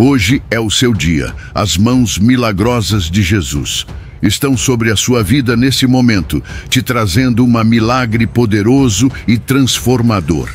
Hoje é o seu dia. As mãos milagrosas de Jesus estão sobre a sua vida nesse momento, te trazendo um milagre poderoso e transformador.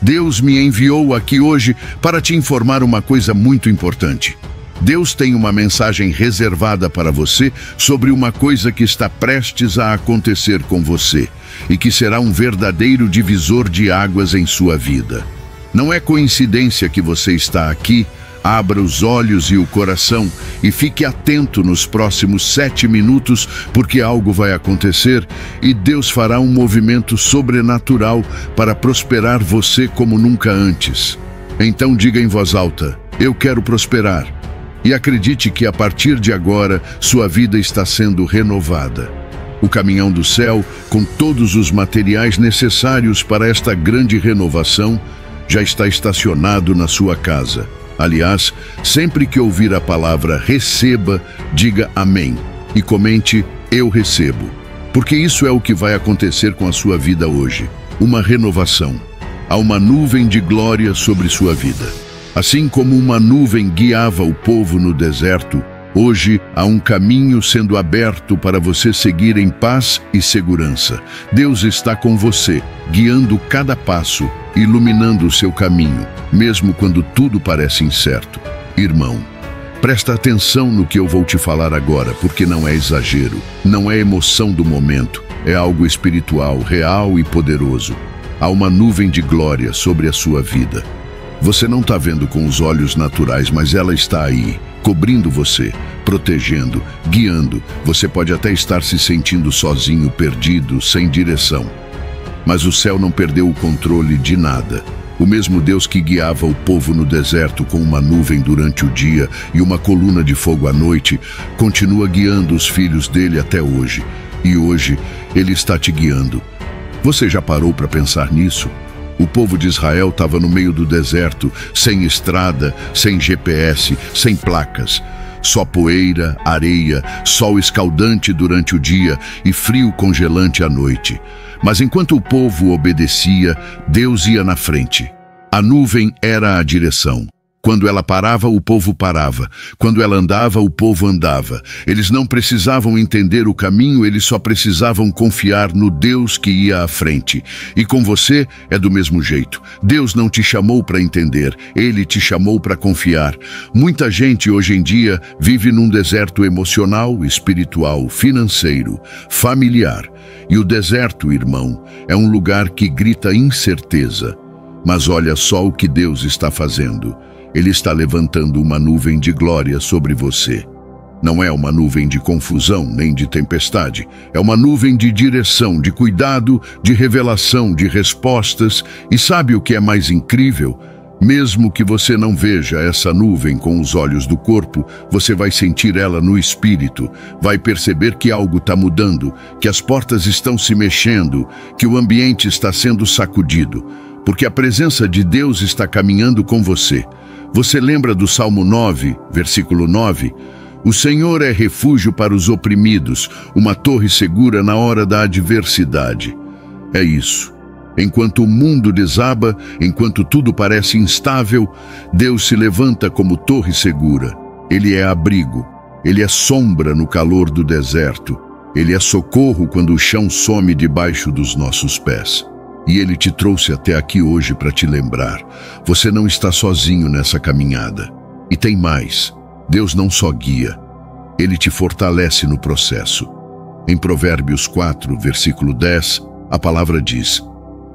Deus me enviou aqui hoje para te informar uma coisa muito importante. Deus tem uma mensagem reservada para você sobre uma coisa que está prestes a acontecer com você e que será um verdadeiro divisor de águas em sua vida. Não é coincidência que você está aqui. Abra os olhos e o coração e fique atento nos próximos 7 minutos, porque algo vai acontecer e Deus fará um movimento sobrenatural para prosperar você como nunca antes. Então diga em voz alta: eu quero prosperar. E acredite que a partir de agora sua vida está sendo renovada. O caminhão do céu, com todos os materiais necessários para esta grande renovação, já está estacionado na sua casa. Aliás, sempre que ouvir a palavra receba, diga amém e comente eu recebo, porque isso é o que vai acontecer com a sua vida hoje, uma renovação. Há uma nuvem de glória sobre sua vida. Assim como uma nuvem guiava o povo no deserto, hoje há um caminho sendo aberto para você seguir em paz e segurança. Deus está com você, guiando cada passo, iluminando o seu caminho, mesmo quando tudo parece incerto. Irmão, presta atenção no que eu vou te falar agora, porque não é exagero, não é emoção do momento, é algo espiritual, real e poderoso. Há uma nuvem de glória sobre a sua vida. Você não está vendo com os olhos naturais, mas ela está aí, cobrindo você, protegendo, guiando. Você pode até estar se sentindo sozinho, perdido, sem direção. Mas o céu não perdeu o controle de nada. O mesmo Deus que guiava o povo no deserto com uma nuvem durante o dia e uma coluna de fogo à noite, continua guiando os filhos dele até hoje. E hoje, ele está te guiando. Você já parou para pensar nisso? O povo de Israel estava no meio do deserto, sem estrada, sem GPS, sem placas. Só poeira, areia, sol escaldante durante o dia e frio congelante à noite. Mas enquanto o povo obedecia, Deus ia na frente. A nuvem era a direção. Quando ela parava, o povo parava. Quando ela andava, o povo andava. Eles não precisavam entender o caminho, eles só precisavam confiar no Deus que ia à frente. E com você é do mesmo jeito. Deus não te chamou para entender, Ele te chamou para confiar. Muita gente hoje em dia vive num deserto emocional, espiritual, financeiro, familiar. E o deserto, irmão, é um lugar que grita incerteza. Mas olha só o que Deus está fazendo. Ele está levantando uma nuvem de glória sobre você. Não é uma nuvem de confusão nem de tempestade. É uma nuvem de direção, de cuidado, de revelação, de respostas. E sabe o que é mais incrível? Mesmo que você não veja essa nuvem com os olhos do corpo, você vai sentir ela no espírito. Vai perceber que algo está mudando, que as portas estão se mexendo, que o ambiente está sendo sacudido. Porque a presença de Deus está caminhando com você. Você lembra do Salmo 9, versículo 9? O Senhor é refúgio para os oprimidos, uma torre segura na hora da adversidade. É isso. Enquanto o mundo desaba, enquanto tudo parece instável, Deus se levanta como torre segura. Ele é abrigo, Ele é sombra no calor do deserto. Ele é socorro quando o chão some debaixo dos nossos pés. E Ele te trouxe até aqui hoje para te lembrar. Você não está sozinho nessa caminhada. E tem mais. Deus não só guia, Ele te fortalece no processo. Em Provérbios 4, versículo 10, a palavra diz: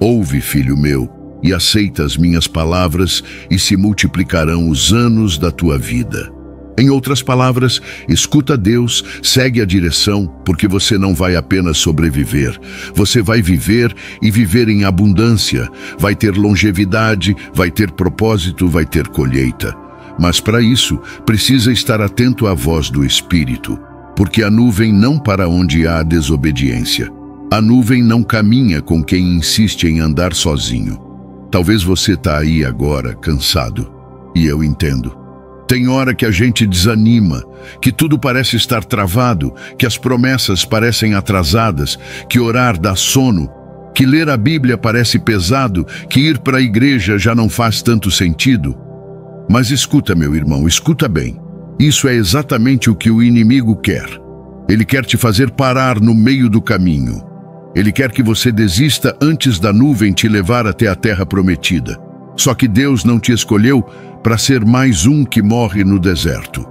ouve, filho meu, e aceita as minhas palavras, e se multiplicarão os anos da tua vida. Em outras palavras, escuta Deus, segue a direção, porque você não vai apenas sobreviver. Você vai viver e viver em abundância. Vai ter longevidade, vai ter propósito, vai ter colheita. Mas para isso, precisa estar atento à voz do Espírito, porque a nuvem não para onde há desobediência. A nuvem não caminha com quem insiste em andar sozinho. Talvez você está aí agora, cansado, e eu entendo. Tem hora que a gente desanima, que tudo parece estar travado, que as promessas parecem atrasadas, que orar dá sono, que ler a Bíblia parece pesado, que ir para a igreja já não faz tanto sentido. Mas escuta, meu irmão, escuta bem. Isso é exatamente o que o inimigo quer. Ele quer te fazer parar no meio do caminho. Ele quer que você desista antes da nuvem te levar até a terra prometida. Só que Deus não te escolheu para ser mais um que morre no deserto.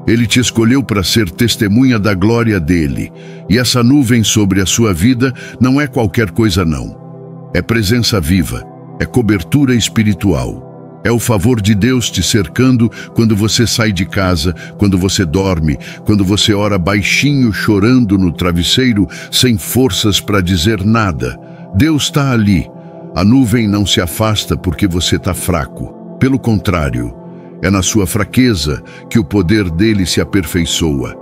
Ele te escolheu para ser testemunha da glória dele. E essa nuvem sobre a sua vida não é qualquer coisa não. É presença viva, é cobertura espiritual. É o favor de Deus te cercando quando você sai de casa, quando você dorme, quando você ora baixinho chorando no travesseiro, sem forças para dizer nada. Deus está ali. A nuvem não se afasta porque você está fraco. Pelo contrário, é na sua fraqueza que o poder dele se aperfeiçoa.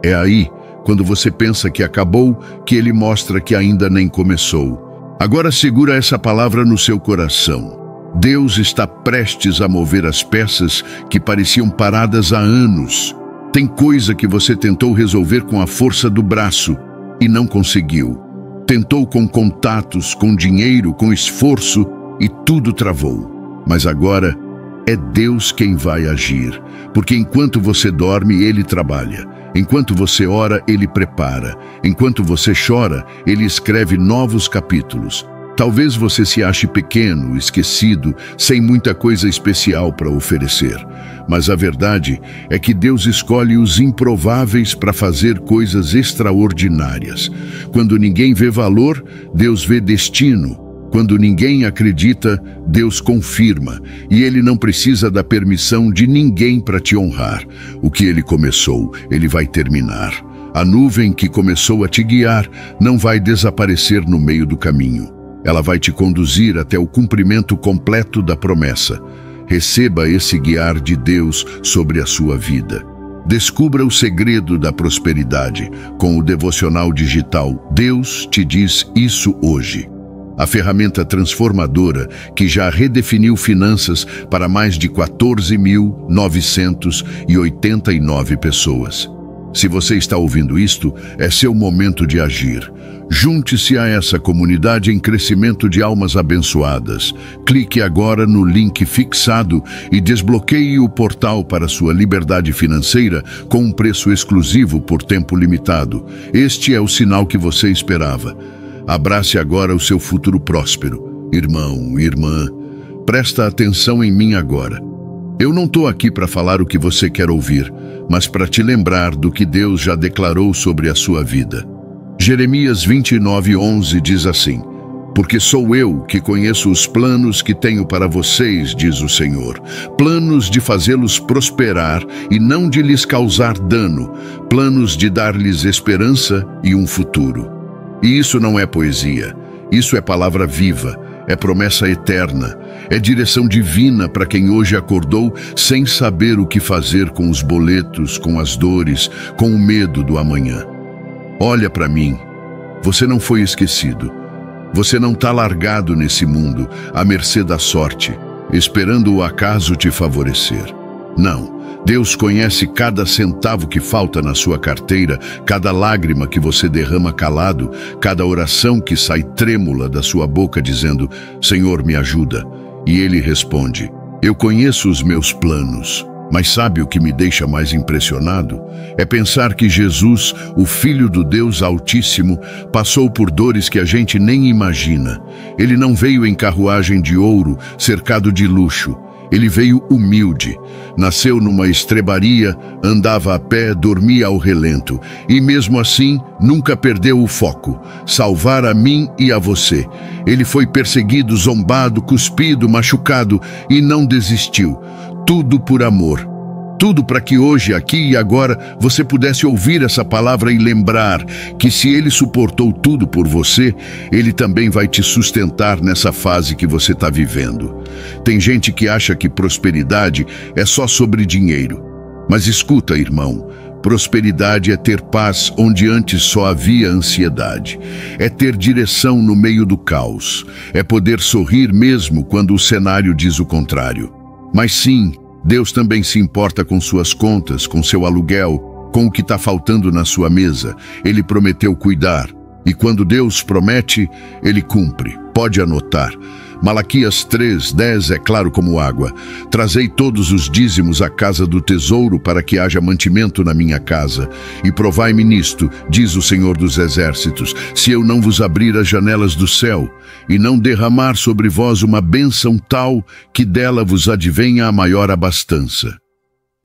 É aí, quando você pensa que acabou, que ele mostra que ainda nem começou. Agora segura essa palavra no seu coração. Deus está prestes a mover as peças que pareciam paradas há anos. Tem coisa que você tentou resolver com a força do braço e não conseguiu. Tentou com contatos, com dinheiro, com esforço e tudo travou. Mas agora é Deus quem vai agir, porque enquanto você dorme, Ele trabalha. Enquanto você ora, Ele prepara. Enquanto você chora, Ele escreve novos capítulos. Talvez você se ache pequeno, esquecido, sem muita coisa especial para oferecer. Mas a verdade é que Deus escolhe os improváveis para fazer coisas extraordinárias. Quando ninguém vê valor, Deus vê destino. Quando ninguém acredita, Deus confirma. E Ele não precisa da permissão de ninguém para te honrar. O que Ele começou, Ele vai terminar. A nuvem que começou a te guiar não vai desaparecer no meio do caminho. Ela vai te conduzir até o cumprimento completo da promessa. Receba esse guiar de Deus sobre a sua vida. Descubra o segredo da prosperidade com o devocional digital Deus te diz isso hoje. A ferramenta transformadora que já redefiniu finanças para mais de 14.989 pessoas. Se você está ouvindo isto, é seu momento de agir. Junte-se a essa comunidade em crescimento de almas abençoadas. Clique agora no link fixado e desbloqueie o portal para sua liberdade financeira com um preço exclusivo por tempo limitado. Este é o sinal que você esperava. Abrace agora o seu futuro próspero. Irmão, irmã, presta atenção em mim agora. Eu não estou aqui para falar o que você quer ouvir, mas para te lembrar do que Deus já declarou sobre a sua vida. Jeremias 29:11 diz assim: Porque sou eu que conheço os planos que tenho para vocês, diz o Senhor, planos de fazê-los prosperar e não de lhes causar dano, planos de dar-lhes esperança e um futuro. E isso não é poesia, isso é palavra viva, é promessa eterna, é direção divina para quem hoje acordou sem saber o que fazer com os boletos, com as dores, com o medo do amanhã. Olha para mim, você não foi esquecido. Você não está largado nesse mundo, à mercê da sorte, esperando o acaso te favorecer. Não, Deus conhece cada centavo que falta na sua carteira, cada lágrima que você derrama calado, cada oração que sai trêmula da sua boca dizendo, Senhor, me ajuda. E Ele responde, eu conheço os meus planos. Mas sabe o que me deixa mais impressionado? É pensar que Jesus, o Filho do Deus Altíssimo, passou por dores que a gente nem imagina. Ele não veio em carruagem de ouro, cercado de luxo. Ele veio humilde, nasceu numa estrebaria, andava a pé, dormia ao relento. E mesmo assim, nunca perdeu o foco, salvar a mim e a você. Ele foi perseguido, zombado, cuspido, machucado e não desistiu. Tudo por amor. Tudo para que hoje, aqui e agora, você pudesse ouvir essa palavra e lembrar que se Ele suportou tudo por você, Ele também vai te sustentar nessa fase que você está vivendo. Tem gente que acha que prosperidade é só sobre dinheiro. Mas escuta, irmão, prosperidade é ter paz onde antes só havia ansiedade. É ter direção no meio do caos. É poder sorrir mesmo quando o cenário diz o contrário. Mas sim, Deus também se importa com suas contas, com seu aluguel, com o que está faltando na sua mesa. Ele prometeu cuidar. E quando Deus promete, Ele cumpre. Pode anotar. Malaquias 3:10 é claro como água. Trazei todos os dízimos à casa do tesouro para que haja mantimento na minha casa. E provai-me nisto, diz o Senhor dos Exércitos, se eu não vos abrir as janelas do céu e não derramar sobre vós uma bênção tal que dela vos advenha a maior abastança.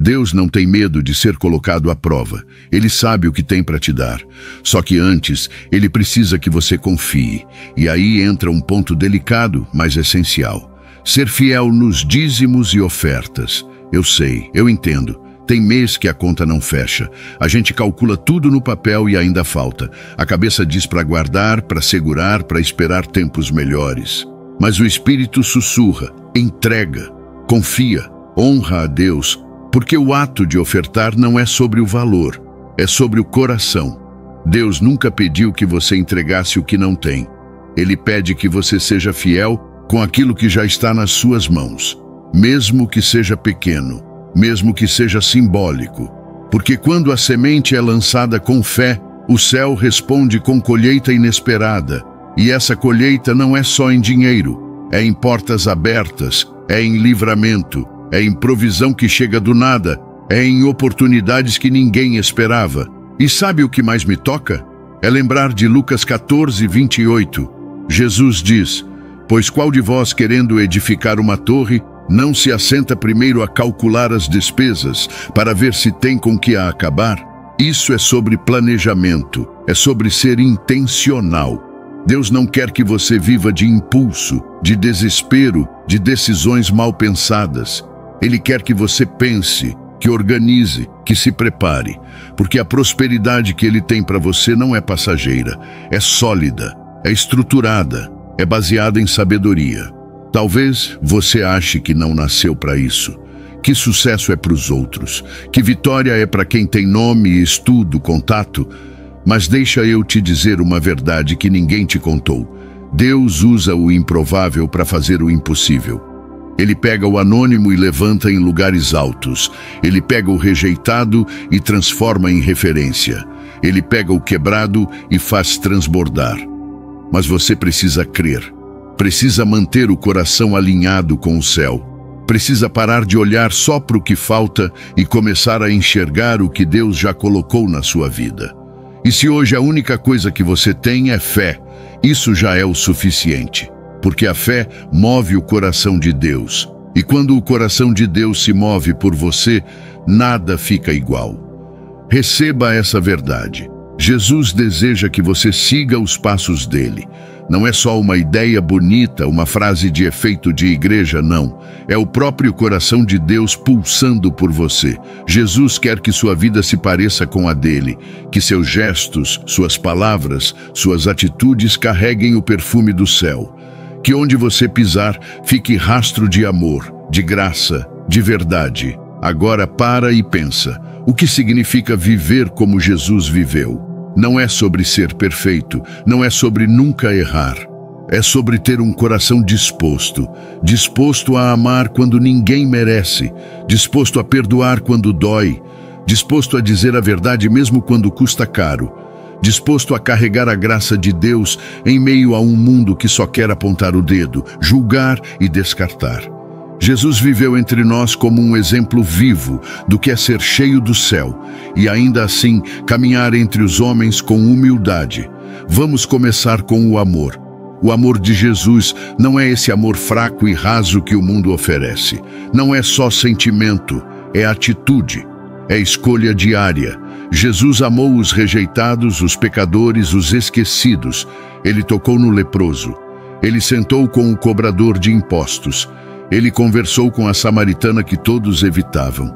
Deus não tem medo de ser colocado à prova. Ele sabe o que tem para te dar. Só que antes, Ele precisa que você confie. E aí entra um ponto delicado, mas essencial. Ser fiel nos dízimos e ofertas. Eu sei, eu entendo. Tem mês que a conta não fecha. A gente calcula tudo no papel e ainda falta. A cabeça diz para guardar, para segurar, para esperar tempos melhores. Mas o Espírito sussurra, entrega, confia, honra a Deus, porque o ato de ofertar não é sobre o valor, é sobre o coração. Deus nunca pediu que você entregasse o que não tem. Ele pede que você seja fiel com aquilo que já está nas suas mãos, mesmo que seja pequeno, mesmo que seja simbólico. Porque quando a semente é lançada com fé, o céu responde com colheita inesperada. E essa colheita não é só em dinheiro, é em portas abertas, é em livramento, é em provisão que chega do nada, é em oportunidades que ninguém esperava. E sabe o que mais me toca? É lembrar de Lucas 14:28. Jesus diz, pois qual de vós, querendo edificar uma torre, não se assenta primeiro a calcular as despesas, para ver se tem com que a acabar? Isso é sobre planejamento, é sobre ser intencional. Deus não quer que você viva de impulso, de desespero, de decisões mal pensadas. Ele quer que você pense, que organize, que se prepare, porque a prosperidade que Ele tem para você não é passageira, é sólida, é estruturada, é baseada em sabedoria. Talvez você ache que não nasceu para isso, que sucesso é para os outros, que vitória é para quem tem nome, estudo, contato, mas deixa eu te dizer uma verdade que ninguém te contou. Deus usa o improvável para fazer o impossível. Ele pega o anônimo e levanta em lugares altos. Ele pega o rejeitado e transforma em referência. Ele pega o quebrado e faz transbordar. Mas você precisa crer. Precisa manter o coração alinhado com o céu. Precisa parar de olhar só para o que falta e começar a enxergar o que Deus já colocou na sua vida. E se hoje a única coisa que você tem é fé, isso já é o suficiente. Porque a fé move o coração de Deus. E quando o coração de Deus se move por você, nada fica igual. Receba essa verdade. Jesus deseja que você siga os passos dele. Não é só uma ideia bonita, uma frase de efeito de igreja, não. É o próprio coração de Deus pulsando por você. Jesus quer que sua vida se pareça com a dele, que seus gestos, suas palavras, suas atitudes carreguem o perfume do céu. Que onde você pisar, fique rastro de amor, de graça, de verdade. Agora para e pensa. O que significa viver como Jesus viveu? Não é sobre ser perfeito, não é sobre nunca errar. É sobre ter um coração disposto a amar quando ninguém merece, disposto a perdoar quando dói, disposto a dizer a verdade mesmo quando custa caro, disposto a carregar a graça de Deus em meio a um mundo que só quer apontar o dedo, julgar e descartar. Jesus viveu entre nós como um exemplo vivo do que é ser cheio do céu e ainda assim caminhar entre os homens com humildade. Vamos começar com o amor. O amor de Jesus não é esse amor fraco e raso que o mundo oferece. Não é só sentimento, é atitude, é escolha diária. Jesus amou os rejeitados, os pecadores, os esquecidos. Ele tocou no leproso. Ele sentou com o cobrador de impostos. Ele conversou com a samaritana que todos evitavam.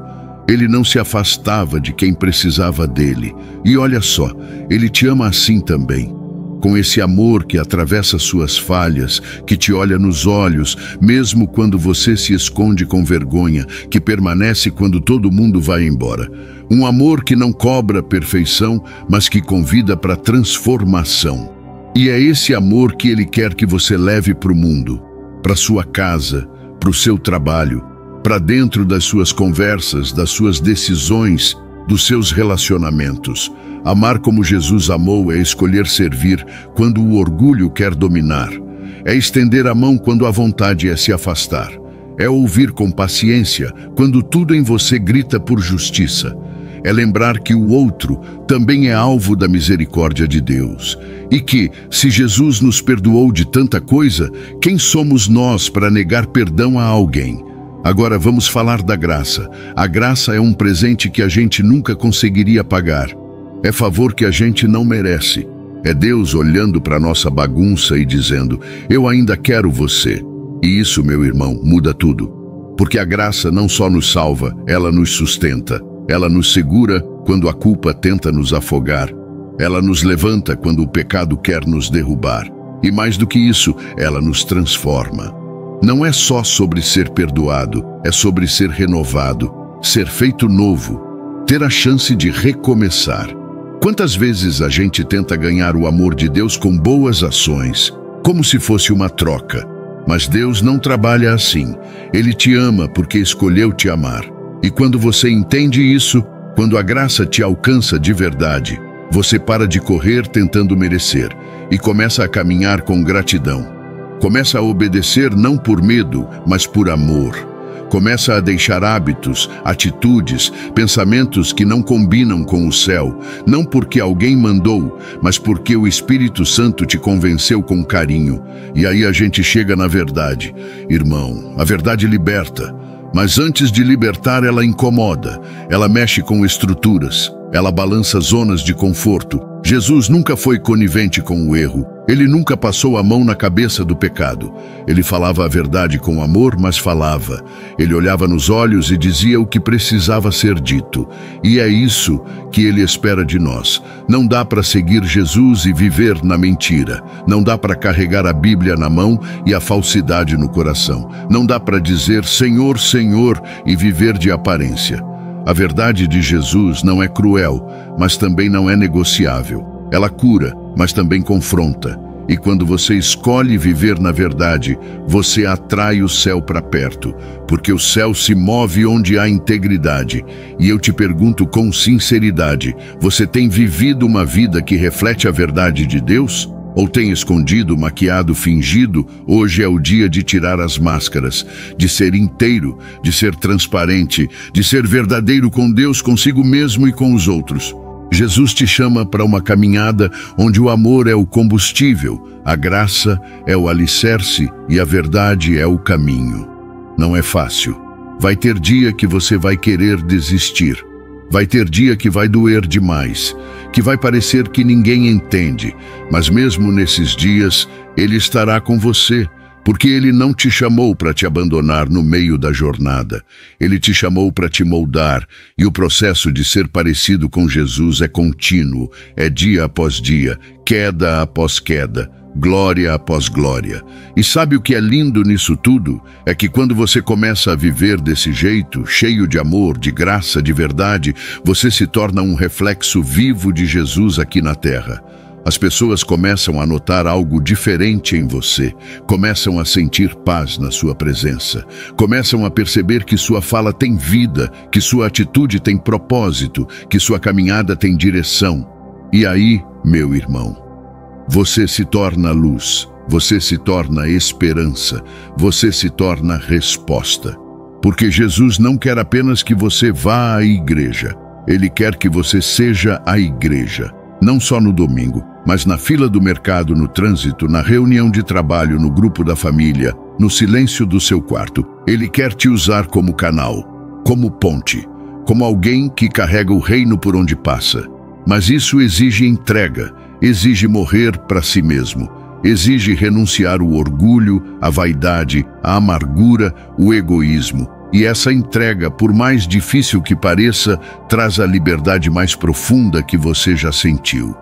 Ele não se afastava de quem precisava dele. E olha só, ele te ama assim também. Com esse amor que atravessa suas falhas, que te olha nos olhos, mesmo quando você se esconde com vergonha, que permanece quando todo mundo vai embora. Um amor que não cobra perfeição, mas que convida para transformação. E é esse amor que ele quer que você leve para o mundo, para sua casa, para o seu trabalho, para dentro das suas conversas, das suas decisões, dos seus relacionamentos. Amar como Jesus amou é escolher servir quando o orgulho quer dominar. É estender a mão quando a vontade é se afastar. É ouvir com paciência quando tudo em você grita por justiça. É lembrar que o outro também é alvo da misericórdia de Deus. E que, se Jesus nos perdoou de tanta coisa, quem somos nós para negar perdão a alguém? Agora vamos falar da graça. A graça é um presente que a gente nunca conseguiria pagar. É favor que a gente não merece. É Deus olhando para nossa bagunça e dizendo: eu ainda quero você. E isso, meu irmão, muda tudo. Porque a graça não só nos salva, ela nos sustenta. Ela nos segura quando a culpa tenta nos afogar. Ela nos levanta quando o pecado quer nos derrubar. E mais do que isso, ela nos transforma. Não é só sobre ser perdoado, é sobre ser renovado, ser feito novo, ter a chance de recomeçar. Quantas vezes a gente tenta ganhar o amor de Deus com boas ações, como se fosse uma troca. Mas Deus não trabalha assim. Ele te ama porque escolheu te amar. E quando você entende isso, quando a graça te alcança de verdade, você para de correr tentando merecer e começa a caminhar com gratidão. Começa a obedecer não por medo, mas por amor. Começa a deixar hábitos, atitudes, pensamentos que não combinam com o céu, não porque alguém mandou, mas porque o Espírito Santo te convenceu com carinho. E aí a gente chega na verdade. Irmão, a verdade liberta. Mas antes de libertar, ela incomoda, ela mexe com estruturas, ela balança zonas de conforto. Jesus nunca foi conivente com o erro, ele nunca passou a mão na cabeça do pecado. Ele falava a verdade com amor, mas falava. Ele olhava nos olhos e dizia o que precisava ser dito. E é isso que ele espera de nós. Não dá para seguir Jesus e viver na mentira. Não dá para carregar a Bíblia na mão e a falsidade no coração. Não dá para dizer Senhor, Senhor e viver de aparência. A verdade de Jesus não é cruel, mas também não é negociável. Ela cura, mas também confronta. E quando você escolhe viver na verdade, você atrai o céu para perto, porque o céu se move onde há integridade. E eu te pergunto com sinceridade, você tem vivido uma vida que reflete a verdade de Deus? Ou tem escondido, maquiado, fingido? Hoje é o dia de tirar as máscaras, de ser inteiro, de ser transparente, de ser verdadeiro com Deus, consigo mesmo e com os outros. Jesus te chama para uma caminhada onde o amor é o combustível, a graça é o alicerce e a verdade é o caminho. Não é fácil. Vai ter dia que você vai querer desistir. Vai ter dia que vai doer demais, que vai parecer que ninguém entende, mas mesmo nesses dias, Ele estará com você, porque Ele não te chamou para te abandonar no meio da jornada. Ele te chamou para te moldar, e o processo de ser parecido com Jesus é contínuo, é dia após dia, queda após queda, glória após glória. E sabe o que é lindo nisso tudo? É que quando você começa a viver desse jeito, cheio de amor, de graça, de verdade, você se torna um reflexo vivo de Jesus aqui na terra. As pessoas começam a notar algo diferente em você, começam a sentir paz na sua presença, começam a perceber que sua fala tem vida, que sua atitude tem propósito, que sua caminhada tem direção. E aí, meu irmão, você se torna luz, você se torna esperança, você se torna resposta. Porque Jesus não quer apenas que você vá à igreja, Ele quer que você seja a igreja. Não só no domingo, mas na fila do mercado, no trânsito, na reunião de trabalho, no grupo da família, no silêncio do seu quarto. Ele quer te usar como canal, como ponte, como alguém que carrega o reino por onde passa. Mas isso exige entrega, exige morrer para si mesmo, exige renunciar o orgulho, a vaidade, a amargura, o egoísmo. E essa entrega, por mais difícil que pareça, traz a liberdade mais profunda que você já sentiu.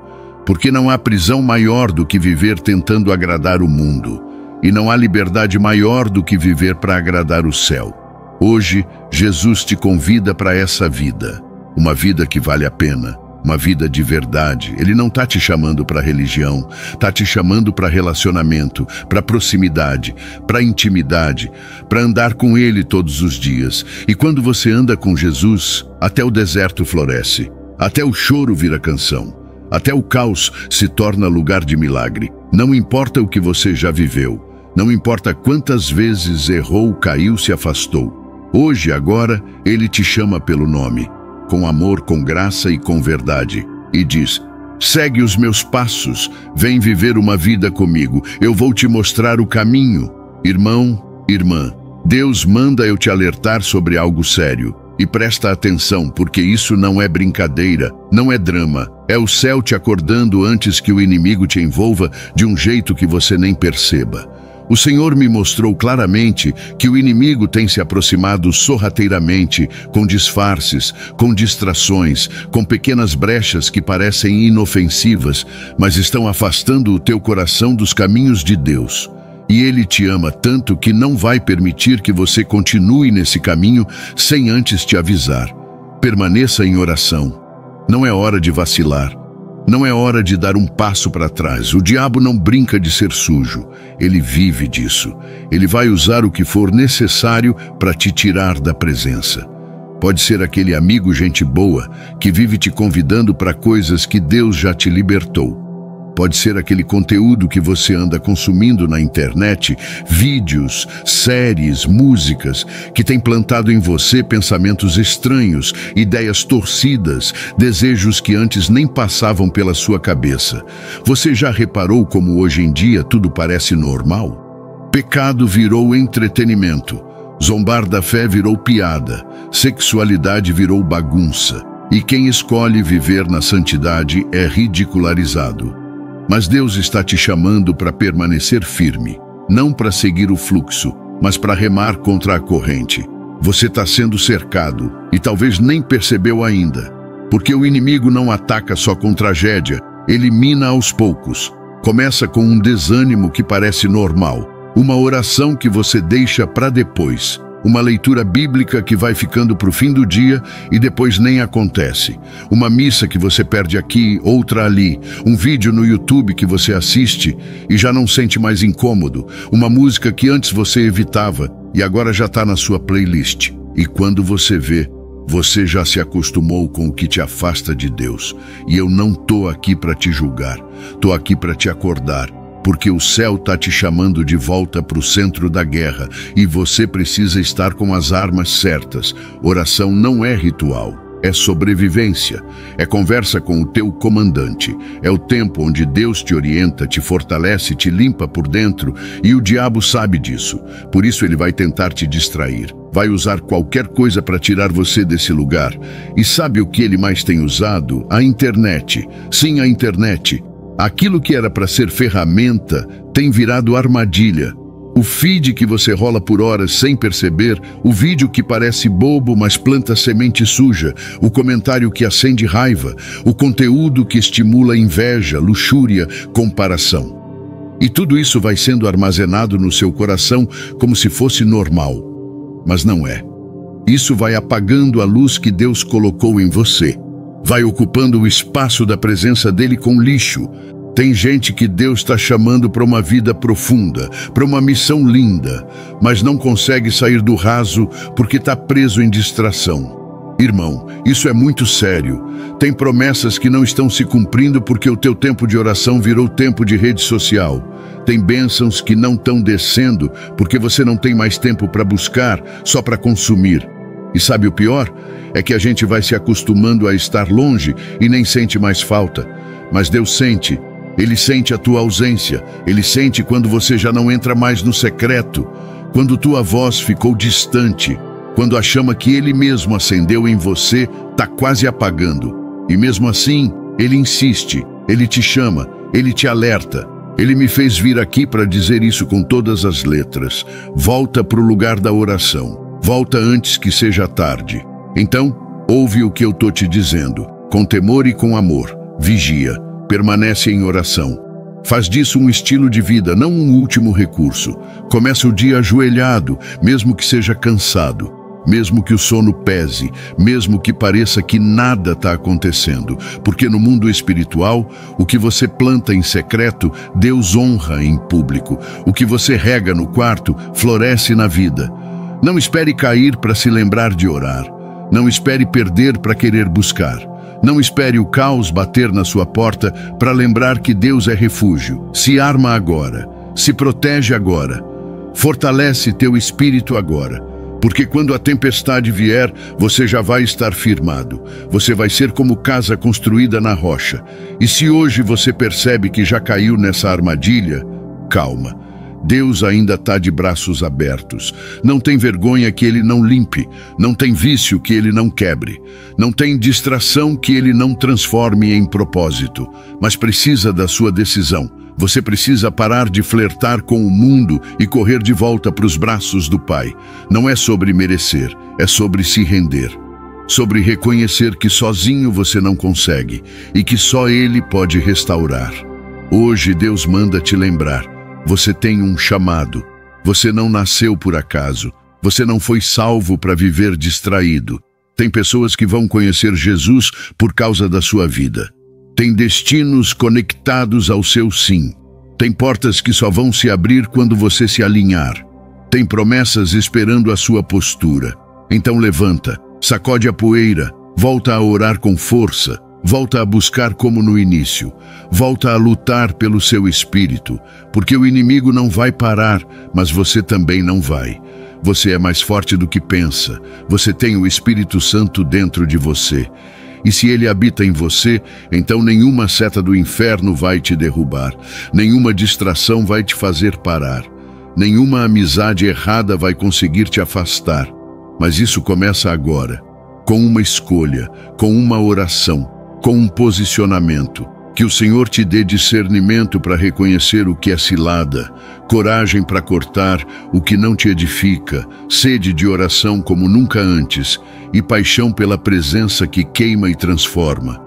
Porque não há prisão maior do que viver tentando agradar o mundo. E não há liberdade maior do que viver para agradar o céu. Hoje, Jesus te convida para essa vida. Uma vida que vale a pena. Uma vida de verdade. Ele não está te chamando para religião, está te chamando para relacionamento, para proximidade, para intimidade, para andar com Ele todos os dias. E quando você anda com Jesus, até o deserto floresce, até o choro vira canção, até o caos se torna lugar de milagre. Não importa o que você já viveu, Não importa quantas vezes errou, caiu, se afastou. Hoje, agora, Ele te chama pelo nome, com amor, com graça e com verdade, e diz: segue os meus passos, vem viver uma vida comigo, eu vou te mostrar o caminho. Irmão, irmã, Deus manda eu te alertar sobre algo sério. E presta atenção, porque isso não é brincadeira, não é drama. É o céu te acordando antes que o inimigo te envolva de um jeito que você nem perceba. O Senhor me mostrou claramente que o inimigo tem se aproximado sorrateiramente, com disfarces, com distrações, com pequenas brechas que parecem inofensivas, mas estão afastando o teu coração dos caminhos de Deus. E Ele te ama tanto que não vai permitir que você continue nesse caminho sem antes te avisar. Permaneça em oração. Não é hora de vacilar. Não é hora de dar um passo para trás. O diabo não brinca de ser sujo. Ele vive disso. Ele vai usar o que for necessário para te tirar da presença. Pode ser aquele amigo gente boa que vive te convidando para coisas que Deus já te libertou. Pode ser aquele conteúdo que você anda consumindo na internet, vídeos, séries, músicas, que tem plantado em você pensamentos estranhos, ideias torcidas, desejos que antes nem passavam pela sua cabeça. Você já reparou como hoje em dia tudo parece normal? Pecado virou entretenimento, zombar da fé virou piada, sexualidade virou bagunça, e quem escolhe viver na santidade é ridicularizado. Mas Deus está te chamando para permanecer firme, não para seguir o fluxo, mas para remar contra a corrente. Você está sendo cercado e talvez nem percebeu ainda, porque o inimigo não ataca só com tragédia, ele mina aos poucos. Começa com um desânimo que parece normal, uma oração que você deixa para depois, uma leitura bíblica que vai ficando para o fim do dia e depois nem acontece. Uma missa que você perde aqui, outra ali. Um vídeo no YouTube que você assiste e já não sente mais incômodo. Uma música que antes você evitava e agora já está na sua playlist. E quando você vê, você já se acostumou com o que te afasta de Deus. E eu não estou aqui para te julgar. Estou aqui para te acordar. Porque o céu está te chamando de volta para o centro da guerra e você precisa estar com as armas certas. Oração não é ritual, é sobrevivência, é conversa com o teu comandante, é o tempo onde Deus te orienta, te fortalece, te limpa por dentro e o diabo sabe disso. Por isso ele vai tentar te distrair, vai usar qualquer coisa para tirar você desse lugar. E sabe o que ele mais tem usado? A internet. Sim, a internet. Aquilo que era para ser ferramenta tem virado armadilha. O feed que você rola por horas sem perceber, o vídeo que parece bobo mas planta semente suja, o comentário que acende raiva, o conteúdo que estimula inveja, luxúria, comparação. E tudo isso vai sendo armazenado no seu coração como se fosse normal. Mas não é. Isso vai apagando a luz que Deus colocou em você. Vai ocupando o espaço da presença dele com lixo. Tem gente que Deus está chamando para uma vida profunda, para uma missão linda, mas não consegue sair do raso porque está preso em distração. Irmão, isso é muito sério. Tem promessas que não estão se cumprindo porque o teu tempo de oração virou tempo de rede social. Tem bênçãos que não estão descendo porque você não tem mais tempo para buscar, só para consumir. E sabe o pior? É que a gente vai se acostumando a estar longe e nem sente mais falta. Mas Deus sente. Ele sente a tua ausência. Ele sente quando você já não entra mais no secreto. Quando tua voz ficou distante. Quando a chama que Ele mesmo acendeu em você está quase apagando. E mesmo assim, Ele insiste. Ele te chama. Ele te alerta. Ele me fez vir aqui para dizer isso com todas as letras. Volta para o lugar da oração. Volta antes que seja tarde. Então, ouve o que eu estou te dizendo. Com temor e com amor. Vigia. Permanece em oração. Faz disso um estilo de vida, não um último recurso. Começa o dia ajoelhado, mesmo que seja cansado. Mesmo que o sono pese, mesmo que pareça que nada está acontecendo. Porque no mundo espiritual, o que você planta em secreto, Deus honra em público. O que você rega no quarto, floresce na vida. Não espere cair para se lembrar de orar. Não espere perder para querer buscar. Não espere o caos bater na sua porta para lembrar que Deus é refúgio. Se arma agora. Se protege agora. Fortalece teu espírito agora. Porque quando a tempestade vier, você já vai estar firmado. Você vai ser como casa construída na rocha. E se hoje você percebe que já caiu nessa armadilha, calma. Deus ainda está de braços abertos. Não tem vergonha que Ele não limpe. Não tem vício que Ele não quebre. Não tem distração que Ele não transforme em propósito. Mas precisa da sua decisão. Você precisa parar de flertar com o mundo e correr de volta para os braços do Pai. Não é sobre merecer, é sobre se render. Sobre reconhecer que sozinho você não consegue e que só Ele pode restaurar. Hoje Deus manda te lembrar. Você tem um chamado. Você não nasceu por acaso. Você não foi salvo para viver distraído. Tem pessoas que vão conhecer Jesus por causa da sua vida. Tem destinos conectados ao seu sim. Tem portas que só vão se abrir quando você se alinhar. Tem promessas esperando a sua postura. Então levanta, sacode a poeira, volta a orar com força, volta a buscar como no início, volta a lutar pelo seu espírito, porque o inimigo não vai parar, mas você também não vai. Você é mais forte do que pensa. Você tem o Espírito Santo dentro de você. E se ele habita em você, então nenhuma seta do inferno vai te derrubar, nenhuma distração vai te fazer parar, nenhuma amizade errada vai conseguir te afastar. Mas isso começa agora, com uma escolha, com uma oração, com um posicionamento. Que o Senhor te dê discernimento para reconhecer o que é cilada, coragem para cortar o que não te edifica, sede de oração como nunca antes e paixão pela presença que queima e transforma.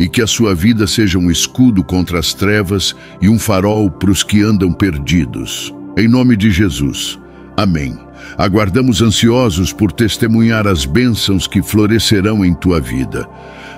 E que a sua vida seja um escudo contra as trevas e um farol para os que andam perdidos. Em nome de Jesus. Amém. Aguardamos ansiosos por testemunhar as bênçãos que florescerão em tua vida.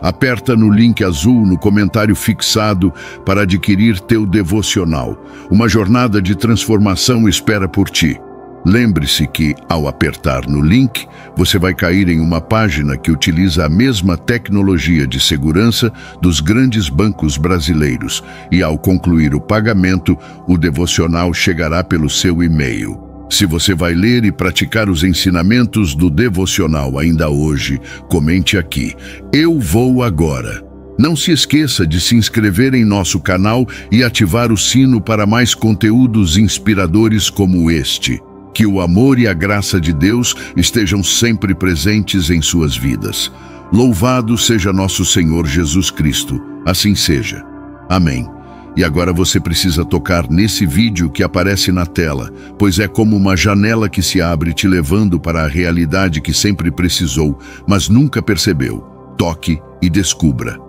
Aperta no link azul no comentário fixado para adquirir teu devocional. Uma jornada de transformação espera por ti. Lembre-se que, ao apertar no link, você vai cair em uma página que utiliza a mesma tecnologia de segurança dos grandes bancos brasileiros e, ao concluir o pagamento, o devocional chegará pelo seu e-mail. Se você vai ler e praticar os ensinamentos do devocional ainda hoje, comente aqui: eu vou agora. Não se esqueça de se inscrever em nosso canal e ativar o sino para mais conteúdos inspiradores como este. Que o amor e a graça de Deus estejam sempre presentes em suas vidas. Louvado seja nosso Senhor Jesus Cristo. Assim seja. Amém. E agora você precisa tocar nesse vídeo que aparece na tela, pois é como uma janela que se abre te levando para a realidade que sempre precisou, mas nunca percebeu. Toque e descubra.